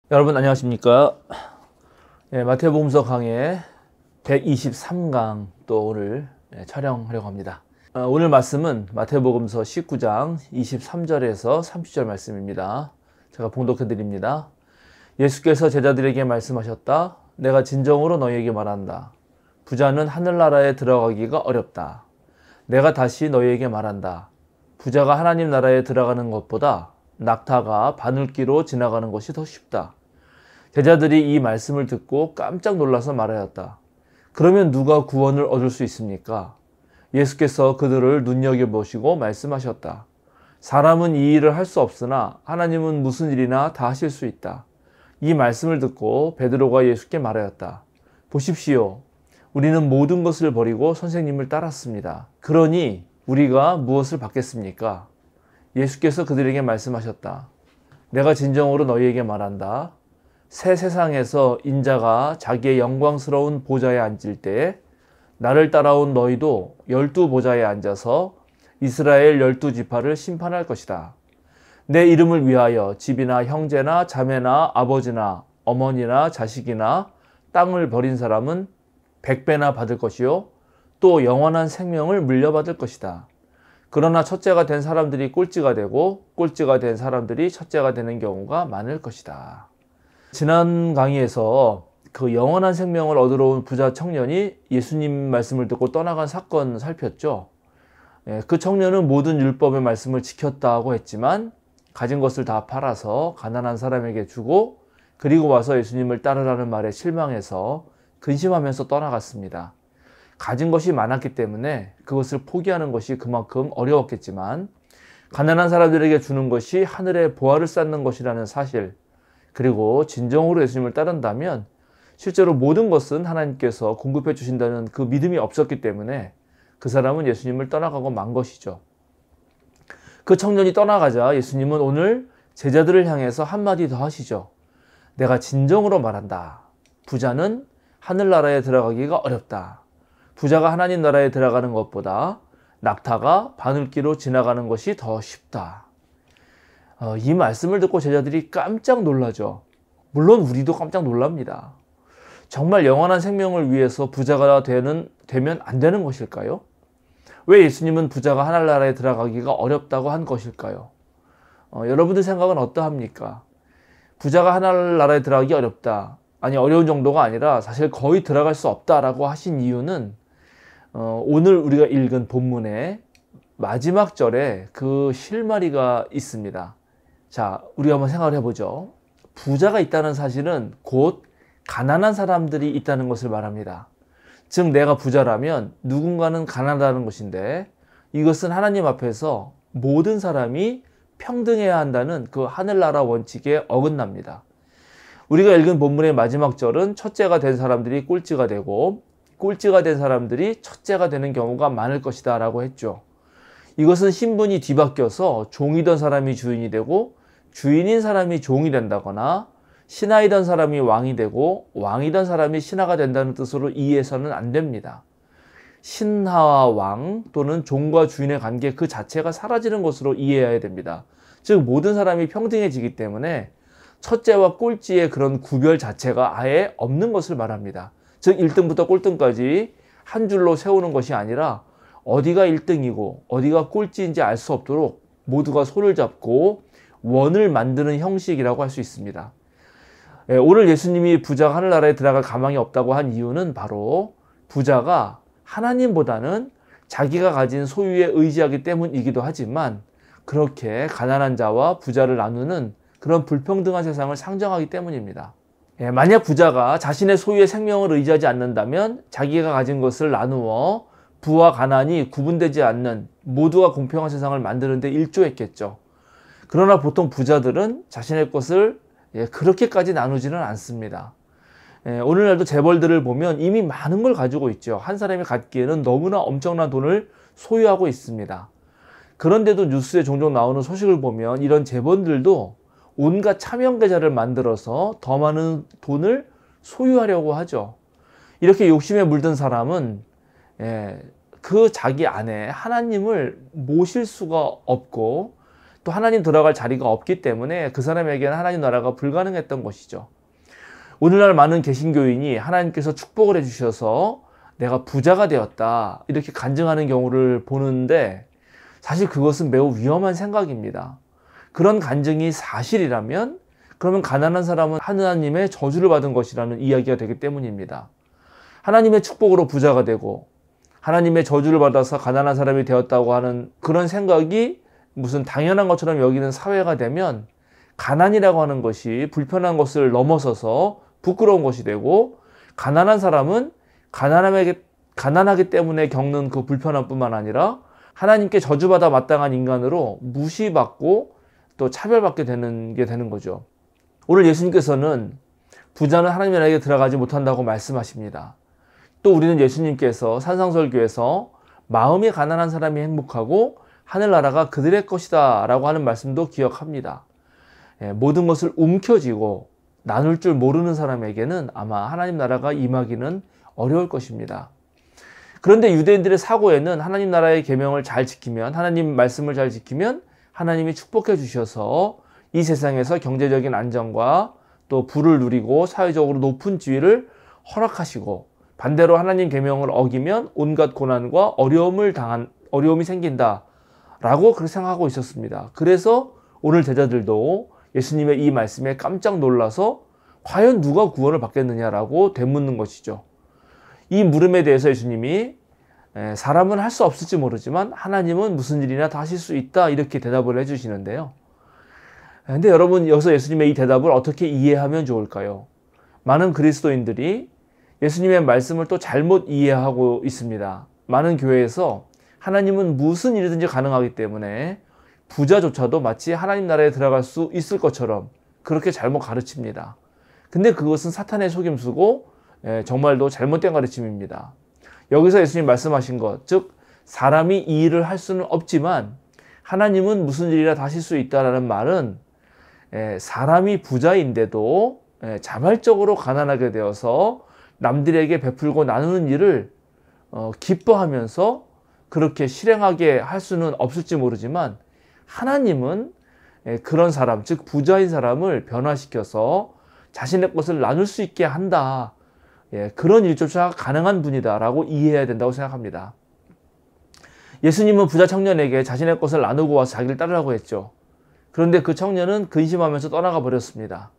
여러분 안녕하십니까? 마태복음서 강의 123강 또 오늘 촬영하려고 합니다. 오늘 말씀은 마태복음서 19장 23절에서 30절 말씀입니다. 제가 봉독해 드립니다. 예수께서 제자들에게 말씀하셨다. 내가 진정으로 너희에게 말한다. 부자는 하늘나라에 들어가기가 어렵다. 내가 다시 너희에게 말한다. 부자가 하나님 나라에 들어가는 것보다 낙타가 바늘기로 지나가는 것이 더 쉽다. 제자들이 이 말씀을 듣고 깜짝 놀라서 말하였다. 그러면 누가 구원을 얻을 수 있습니까? 예수께서 그들을 눈여겨보시고 말씀하셨다. 사람은 이 일을 할 수 없으나 하나님은 무슨 일이나 다 하실 수 있다. 이 말씀을 듣고 베드로가 예수께 말하였다. 보십시오. 우리는 모든 것을 버리고 선생님을 따랐습니다. 그러니 우리가 무엇을 받겠습니까? 예수께서 그들에게 말씀하셨다. 내가 진정으로 너희에게 말한다. 새 세상에서 인자가 자기의 영광스러운 보좌에 앉을 때 나를 따라온 너희도 12보좌에 앉아서 이스라엘 12지파를 심판할 것이다. 내 이름을 위하여 집이나 형제나 자매나 아버지나 어머니나 자식이나 땅을 버린 사람은 100배나 받을 것이요 또 영원한 생명을 물려받을 것이다. 그러나 첫째가 된 사람들이 꼴찌가 되고 꼴찌가 된 사람들이 첫째가 되는 경우가 많을 것이다. 지난 강의에서 그 영원한 생명을 얻으러 온 부자 청년이 예수님 말씀을 듣고 떠나간 사건 살폈죠. 그 청년은 모든 율법의 말씀을 지켰다고 했지만 가진 것을 다 팔아서 가난한 사람에게 주고 그리고 와서 예수님을 따르라는 말에 실망해서 근심하면서 떠나갔습니다. 가진 것이 많았기 때문에 그것을 포기하는 것이 그만큼 어려웠겠지만 가난한 사람들에게 주는 것이 하늘의 보화를 쌓는 것이라는 사실, 그리고 진정으로 예수님을 따른다면 실제로 모든 것은 하나님께서 공급해 주신다는 그 믿음이 없었기 때문에 그 사람은 예수님을 떠나가고 만 것이죠. 그 청년이 떠나가자 예수님은 오늘 제자들을 향해서 한마디 더 하시죠. 내가 진정으로 말한다. 부자는 하늘나라에 들어가기가 어렵다. 부자가 하나님 나라에 들어가는 것보다 낙타가 바늘기로 지나가는 것이 더 쉽다. 이 말씀을 듣고 제자들이 깜짝 놀라죠. 물론 우리도 깜짝 놀랍니다. 정말 영원한 생명을 위해서 부자가 되면 안 되는 것일까요? 왜 예수님은 부자가 하늘나라에 들어가기가 어렵다고 한 것일까요? 여러분들 생각은 어떠합니까? 부자가 하늘나라에 들어가기 어렵다. 아니 어려운 정도가 아니라 사실 거의 들어갈 수 없다라고 하신 이유는 오늘 우리가 읽은 본문의 마지막 절에 그 실마리가 있습니다. 자, 우리가 한번 생각을 해보죠. 부자가 있다는 사실은 곧 가난한 사람들이 있다는 것을 말합니다. 즉 내가 부자라면 누군가는 가난하다는 것인데 이것은 하나님 앞에서 모든 사람이 평등해야 한다는 그 하늘나라 원칙에 어긋납니다. 우리가 읽은 본문의 마지막 절은 첫째가 된 사람들이 꼴찌가 되고 꼴찌가 된 사람들이 첫째가 되는 경우가 많을 것이다 라고 했죠. 이것은 신분이 뒤바뀌어서 종이던 사람이 주인이 되고 주인인 사람이 종이 된다거나 신하이던 사람이 왕이 되고 왕이던 사람이 신하가 된다는 뜻으로 이해해서는 안 됩니다. 신하와 왕 또는 종과 주인의 관계 그 자체가 사라지는 것으로 이해해야 됩니다. 즉 모든 사람이 평등해지기 때문에 첫째와 꼴찌의 그런 구별 자체가 아예 없는 것을 말합니다. 즉 1등부터 꼴등까지 한 줄로 세우는 것이 아니라 어디가 1등이고 어디가 꼴찌인지 알 수 없도록 모두가 손을 잡고 원을 만드는 형식이라고 할 수 있습니다. 오늘 예수님이 부자가 하늘나라에 들어갈 가망이 없다고 한 이유는 바로 부자가 하나님보다는 자기가 가진 소유에 의지하기 때문이기도 하지만 그렇게 가난한 자와 부자를 나누는 그런 불평등한 세상을 상정하기 때문입니다. 만약 부자가 자신의 소유의 생명을 의지하지 않는다면 자기가 가진 것을 나누어 부와 가난이 구분되지 않는 모두가 공평한 세상을 만드는 데 일조했겠죠. 그러나 보통 부자들은 자신의 것을 그렇게까지 나누지는 않습니다. 오늘날도 재벌들을 보면 이미 많은 걸 가지고 있죠. 한 사람이 갖기에는 너무나 엄청난 돈을 소유하고 있습니다. 그런데도 뉴스에 종종 나오는 소식을 보면 이런 재벌들도 온갖 차명 계좌를 만들어서 더 많은 돈을 소유하려고 하죠. 이렇게 욕심에 물든 사람은 그 자기 안에 하나님을 모실 수가 없고 또 하나님 들어갈 자리가 없기 때문에 그 사람에게는 하나님 나라가 불가능했던 것이죠. 오늘날 많은 개신교인이 하나님께서 축복을 해주셔서 내가 부자가 되었다 이렇게 간증하는 경우를 보는데, 사실 그것은 매우 위험한 생각입니다. 그런 간증이 사실이라면 그러면 가난한 사람은 하나님의 저주를 받은 것이라는 이야기가 되기 때문입니다. 하나님의 축복으로 부자가 되고 하나님의 저주를 받아서 가난한 사람이 되었다고 하는 그런 생각이 무슨 당연한 것처럼 여기는 사회가 되면 가난이라고 하는 것이 불편한 것을 넘어서서 부끄러운 것이 되고, 가난한 사람은 가난하기 때문에 겪는 그 불편함뿐만 아니라 하나님께 저주받아 마땅한 인간으로 무시받고 또 차별받게 되는 게 되는 거죠. 오늘 예수님께서는 부자는 하나님 나라에 들어가지 못한다고 말씀하십니다. 또 우리는 예수님께서 산상설교에서 마음이 가난한 사람이 행복하고 하늘나라가 그들의 것이다 라고 하는 말씀도 기억합니다. 모든 것을 움켜쥐고 나눌 줄 모르는 사람에게는 아마 하나님 나라가 임하기는 어려울 것입니다. 그런데 유대인들의 사고에는 하나님 나라의 계명을 잘 지키면, 하나님 말씀을 잘 지키면 하나님이 축복해 주셔서 이 세상에서 경제적인 안정과 또 부를 누리고 사회적으로 높은 지위를 허락하시고, 반대로 하나님 계명을 어기면 온갖 고난과 어려움이 생긴다라고 그렇게 생각하고 있었습니다. 그래서 오늘 제자들도 예수님의 이 말씀에 깜짝 놀라서 과연 누가 구원을 받겠느냐라고 되묻는 것이죠. 이 물음에 대해서 예수님이 사람은 할 수 없을지 모르지만 하나님은 무슨 일이나 다 하실 수 있다 이렇게 대답을 해주시는데요. 근데 여러분, 여기서 예수님의 이 대답을 어떻게 이해하면 좋을까요? 많은 그리스도인들이 예수님의 말씀을 또 잘못 이해하고 있습니다. 많은 교회에서 하나님은 무슨 일이든지 가능하기 때문에 부자조차도 마치 하나님 나라에 들어갈 수 있을 것처럼 그렇게 잘못 가르칩니다. 근데 그것은 사탄의 속임수고 정말로 잘못된 가르침입니다. 여기서 예수님 말씀하신 것, 즉 사람이 이 일을 할 수는 없지만 하나님은 무슨 일이라 다 하실 수 있다라는 말은 사람이 부자인데도 자발적으로 가난하게 되어서 남들에게 베풀고 나누는 일을 기뻐하면서 그렇게 실행하게 할 수는 없을지 모르지만, 하나님은 그런 사람, 즉 부자인 사람을 변화시켜서 자신의 것을 나눌 수 있게 한다. 그런 일조차 가능한 분이다 라고 이해해야 된다고 생각합니다. 예수님은 부자 청년에게 자신의 것을 나누고 와서 자기를 따르라고 했죠. 그런데 그 청년은 근심하면서 떠나가 버렸습니다.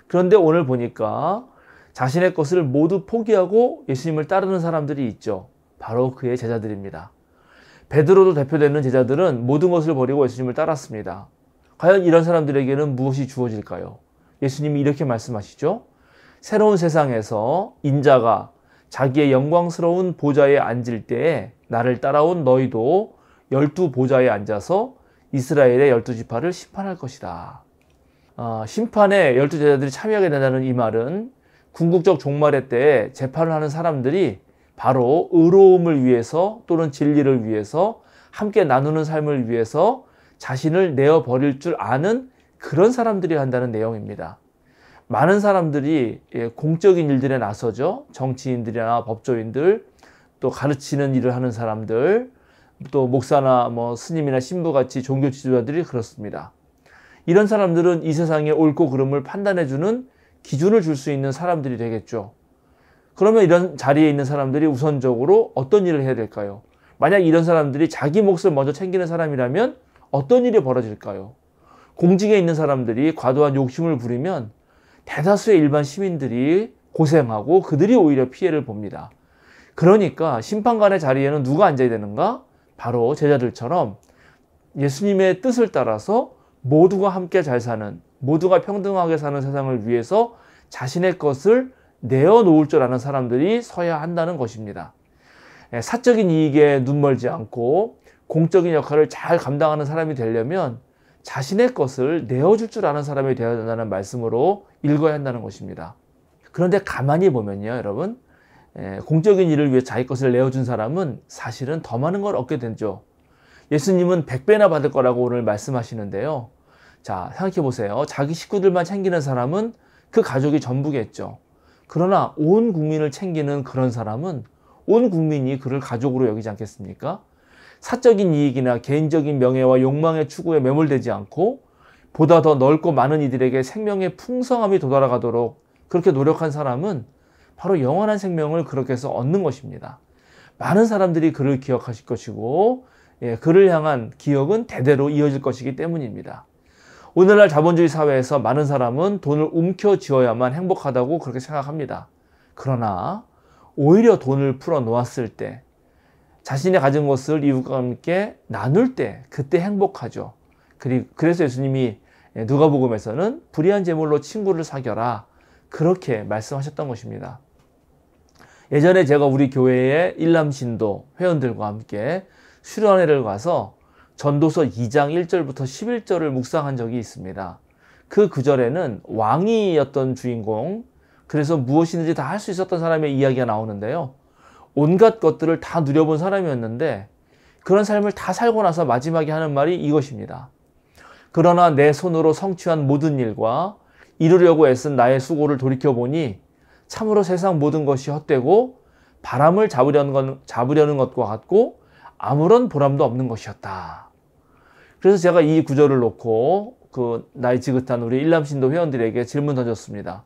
그런데 오늘 보니까 자신의 것을 모두 포기하고 예수님을 따르는 사람들이 있죠. 바로 그의 제자들입니다. 베드로도 대표되는 제자들은 모든 것을 버리고 예수님을 따랐습니다. 과연 이런 사람들에게는 무엇이 주어질까요? 예수님이 이렇게 말씀하시죠. 새로운 세상에서 인자가 자기의 영광스러운 보좌에 앉을 때에 나를 따라온 너희도 12보좌에 앉아서 이스라엘의 12지파를 심판할 것이다. 심판에 12제자들이 참여하게 된다는 이 말은 궁극적 종말의 때에 재판을 하는 사람들이 바로 의로움을 위해서 또는 진리를 위해서 함께 나누는 삶을 위해서 자신을 내어버릴 줄 아는 그런 사람들이 한다는 내용입니다. 많은 사람들이 공적인 일들에 나서죠. 정치인들이나 법조인들, 또 가르치는 일을 하는 사람들, 또 목사나 스님이나 신부같이 종교 지도자들이 그렇습니다. 이런 사람들은 이 세상의 옳고 그름을 판단해주는 기준을 줄 수 있는 사람들이 되겠죠. 그러면 이런 자리에 있는 사람들이 우선적으로 어떤 일을 해야 될까요? 만약 이런 사람들이 자기 몫을 먼저 챙기는 사람이라면 어떤 일이 벌어질까요? 공직에 있는 사람들이 과도한 욕심을 부리면 대다수의 일반 시민들이 고생하고 그들이 오히려 피해를 봅니다. 그러니까 심판관의 자리에는 누가 앉아야 되는가? 바로 제자들처럼 예수님의 뜻을 따라서 모두가 함께 잘 사는, 모두가 평등하게 사는 세상을 위해서 자신의 것을 내어놓을 줄 아는 사람들이 서야 한다는 것입니다. 사적인 이익에 눈멀지 않고 공적인 역할을 잘 감당하는 사람이 되려면 자신의 것을 내어줄 줄 아는 사람이 되어야 된다는 말씀으로 읽어야 한다는 것입니다. 그런데 가만히 보면요, 여러분, 공적인 일을 위해 자기 것을 내어준 사람은 사실은 더 많은 걸 얻게 되죠. 예수님은 100배나 받을 거라고 오늘 말씀하시는데요. 자, 생각해 보세요. 자기 식구들만 챙기는 사람은 그 가족이 전부겠죠. 그러나 온 국민을 챙기는 그런 사람은 온 국민이 그를 가족으로 여기지 않겠습니까? 사적인 이익이나 개인적인 명예와 욕망의 추구에 매몰되지 않고 보다 더 넓고 많은 이들에게 생명의 풍성함이 도달하도록 그렇게 노력한 사람은 바로 영원한 생명을 그렇게 해서 얻는 것입니다. 많은 사람들이 그를 기억하실 것이고 그를 향한 기억은 대대로 이어질 것이기 때문입니다. 오늘날 자본주의 사회에서 많은 사람은 돈을 움켜쥐어야만 행복하다고 그렇게 생각합니다. 그러나 오히려 돈을 풀어 놓았을 때 자신이 가진 것을 이웃과 함께 나눌 때 그때 행복하죠. 그래서 예수님이 누가복음에서는 불의한 재물로 친구를 사겨라 그렇게 말씀하셨던 것입니다. 예전에 제가 우리 교회의 일남신도 회원들과 함께 수련회를 가서 전도서 2장 1절부터 11절을 묵상한 적이 있습니다. 그 구절에는 왕이었던 주인공, 그래서 무엇이든지 다 할 수 있었던 사람의 이야기가 나오는데요. 온갖 것들을 다 누려본 사람이었는데 그런 삶을 다 살고 나서 마지막에 하는 말이 이것입니다. 그러나 내 손으로 성취한 모든 일과 이루려고 애쓴 나의 수고를 돌이켜보니 참으로 세상 모든 것이 헛되고 바람을 잡으려는 것과 같고 아무런 보람도 없는 것이었다. 그래서 제가 이 구절을 놓고 그 나이 지긋한 우리 일남신도 회원들에게 질문 던졌습니다.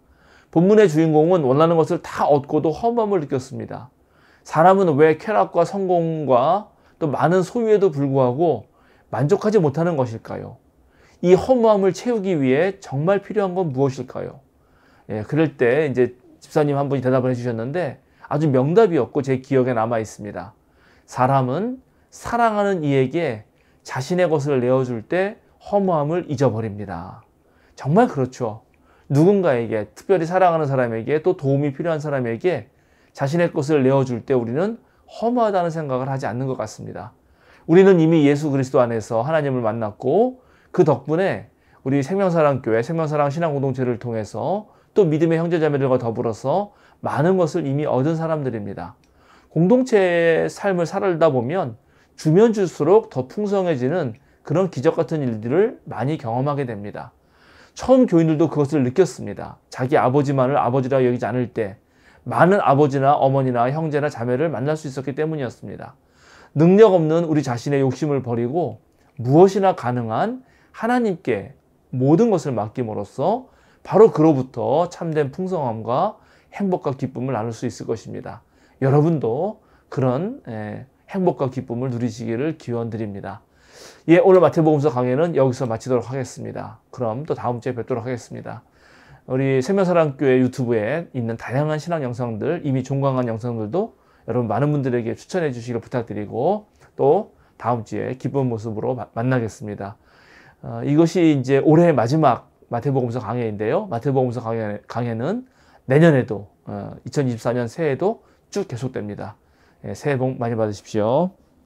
본문의 주인공은 원하는 것을 다 얻고도 허무함을 느꼈습니다. 사람은 왜 쾌락과 성공과 또 많은 소유에도 불구하고 만족하지 못하는 것일까요? 이 허무함을 채우기 위해 정말 필요한 건 무엇일까요? 그럴 때 이제 집사님 한 분이 대답을 해주셨는데 아주 명답이었고 제 기억에 남아 있습니다. 사람은 사랑하는 이에게 자신의 것을 내어줄 때 허무함을 잊어버립니다. 정말 그렇죠. 누군가에게, 특별히 사랑하는 사람에게, 또 도움이 필요한 사람에게 자신의 것을 내어줄 때 우리는 허무하다는 생각을 하지 않는 것 같습니다. 우리는 이미 예수 그리스도 안에서 하나님을 만났고 그 덕분에 우리 생명사랑교회, 생명사랑 신앙공동체를 통해서 또 믿음의 형제자매들과 더불어서 많은 것을 이미 얻은 사람들입니다. 공동체의 삶을 살다 보면 주면 줄수록 더 풍성해지는 그런 기적 같은 일들을 많이 경험하게 됩니다. 처음 교인들도 그것을 느꼈습니다. 자기 아버지만을 아버지라 여기지 않을 때 많은 아버지나 어머니나 형제나 자매를 만날 수 있었기 때문이었습니다. 능력 없는 우리 자신의 욕심을 버리고 무엇이나 가능한 하나님께 모든 것을 맡김으로써 바로 그로부터 참된 풍성함과 행복과 기쁨을 나눌 수 있을 것입니다. 여러분도 그런 행복과 기쁨을 누리시기를 기원드립니다. 오늘 마태복음서 강해는 여기서 마치도록 하겠습니다. 그럼 또 다음 주에 뵙도록 하겠습니다. 우리 생명사랑교회 유튜브에 있는 다양한 신앙 영상들, 이미 종강한 영상들도 여러분 많은 분들에게 추천해 주시길 부탁드리고 또 다음 주에 기쁜 모습으로 만나겠습니다. 이것이 이제 올해의 마지막 마태복음서 강해인데요. 마태복음서 강해는 내년에도 2024년 새해에도 쭉 계속됩니다. 새해 복 많이 받으십시오.